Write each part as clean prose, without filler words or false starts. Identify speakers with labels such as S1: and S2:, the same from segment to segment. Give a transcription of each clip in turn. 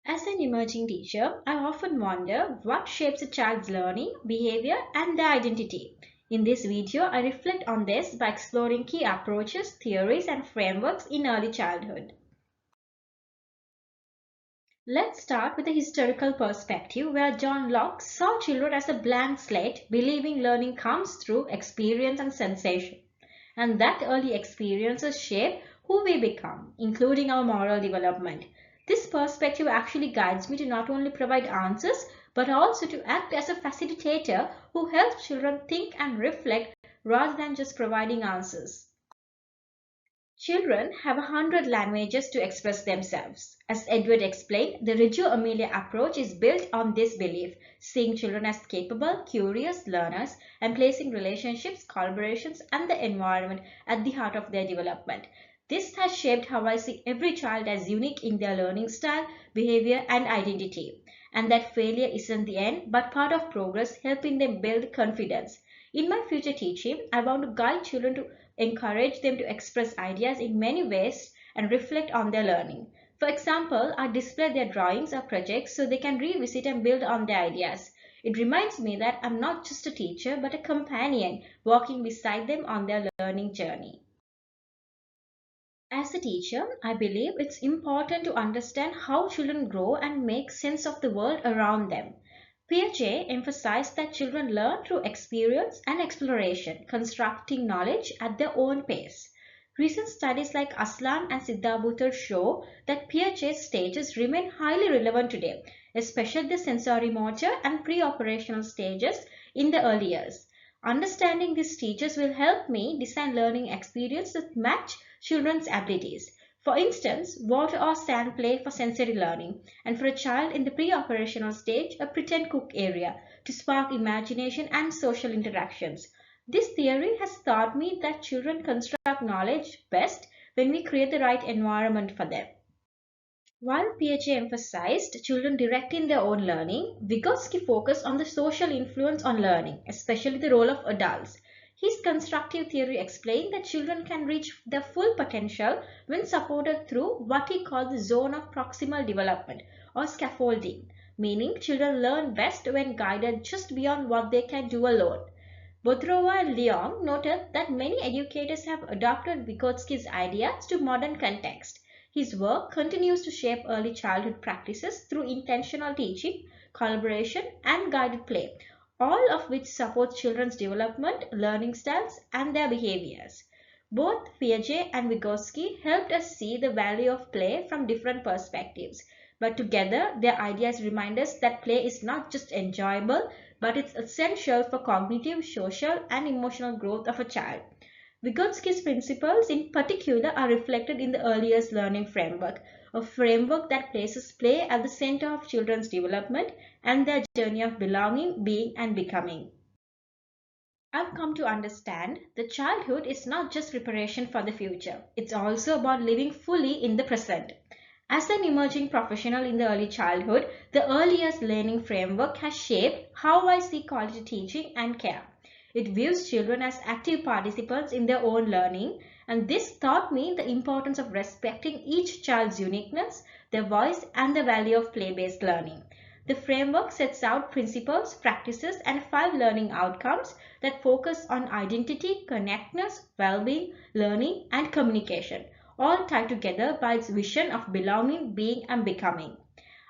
S1: As an emerging teacher, I often wonder what shapes a child's learning, behavior, and their identity. In this video, I reflect on this by exploring key approaches, theories, and frameworks in early childhood. Let's start with a historical perspective where John Locke saw children as a blank slate, believing learning comes through experience and sensation, and that early experiences shape who we become, including our moral development. This perspective actually guides me to not only provide answers but also to act as a facilitator who helps children think and reflect rather than just providing answers. Children have 100 languages to express themselves. As Edward explained, the Reggio Emilia approach is built on this belief, seeing children as capable, curious learners and placing relationships, collaborations, and the environment at the heart of their development. This has shaped how I see every child as unique in their learning style, behavior, and identity, and that failure isn't the end but part of progress, helping them build confidence. In my future teaching, I want to guide children to encourage them to express ideas in many ways and reflect on their learning. For example, I display their drawings or projects so they can revisit and build on their ideas. It reminds me that I'm not just a teacher but a companion walking beside them on their learning journey. As a teacher, I believe it's important to understand how children grow and make sense of the world around them. Piaget emphasized that children learn through experience and exploration, constructing knowledge at their own pace. Recent studies like Aslan and Siddhabuttar show that Piaget's stages remain highly relevant today, especially the sensorimotor and pre-operational stages in the early years. Understanding these stages will help me design learning experiences that match children's abilities. For instance, water or sand play for sensory learning, and for a child in the pre-operational stage, a pretend cook area to spark imagination and social interactions. This theory has taught me that children construct knowledge best when we create the right environment for them. While Piaget emphasized children directing their own learning, Vygotsky focused on the social influence on learning, especially the role of adults. His constructive theory explained that children can reach their full potential when supported through what he called the zone of proximal development or scaffolding, meaning children learn best when guided just beyond what they can do alone. Bodrova and Leong noted that many educators have adopted Vygotsky's ideas to modern context. His work continues to shape early childhood practices through intentional teaching, collaboration, and guided play, all of which support children's development, learning styles, and their behaviors. Both Piaget and Vygotsky helped us see the value of play from different perspectives, but together their ideas remind us that play is not just enjoyable, but it's essential for cognitive, social, and emotional growth of a child. Vygotsky's principles in particular are reflected in the earliest learning framework, a framework that places play at the center of children's development and their journey of belonging, being, and becoming. I've come to understand that childhood is not just preparation for the future, it's also about living fully in the present. As an emerging professional in the early childhood, the earliest learning framework has shaped how I see quality teaching and care. It views children as active participants in their own learning, and this taught me the importance of respecting each child's uniqueness, their voice, and the value of play-based learning. The framework sets out principles, practices, and 5 learning outcomes that focus on identity, connectedness, well-being, learning, and communication, all tied together by its vision of belonging, being, and becoming.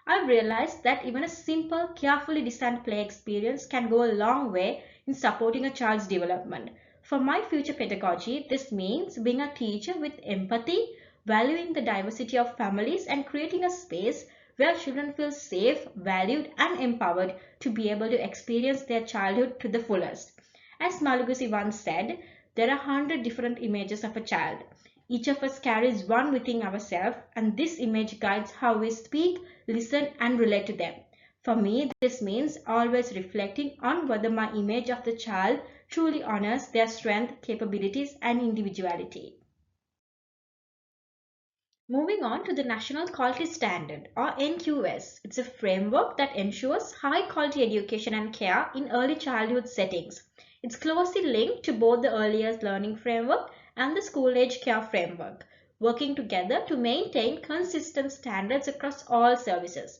S1: I've realized that even a simple, carefully designed play experience can go a long way in supporting a child's development. For my future pedagogy, this means being a teacher with empathy, valuing the diversity of families, and creating a space where children feel safe, valued, and empowered to be able to experience their childhood to the fullest. As Malaguzzi once said, there are 100 different images of a child. Each of us carries one within ourselves, and this image guides how we speak, listen, and relate to them. For me, this means always reflecting on whether my image of the child truly honors their strength, capabilities, and individuality. Moving on to the National Quality Standard or NQS. It's a framework that ensures high quality education and care in early childhood settings. It's closely linked to both the earliest learning framework and the school age care framework. working together to maintain consistent standards across all services.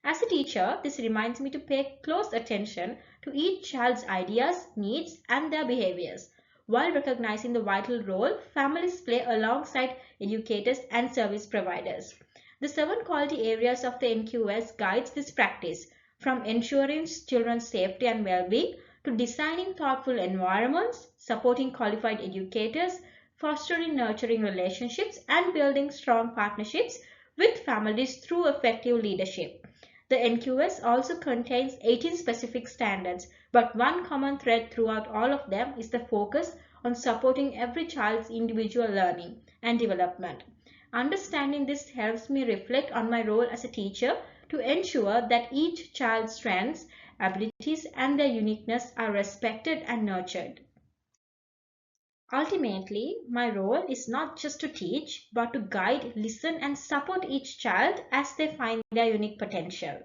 S1: As a teacher, this reminds me to pay close attention to each child's ideas, needs, and their behaviors, while recognizing the vital role families play alongside educators and service providers. The seven quality areas of the NQS guides this practice, from ensuring children's safety and well-being to designing thoughtful environments, supporting qualified educators, fostering nurturing relationships, and building strong partnerships with families through effective leadership. The NQS also contains 18 specific standards, but one common thread throughout all of them is the focus on supporting every child's individual learning and development. Understanding this helps me reflect on my role as a teacher to ensure that each child's strengths, abilities, and their uniqueness are respected and nurtured. Ultimately, my role is not just to teach, but to guide, listen, and support each child as they find their unique potential.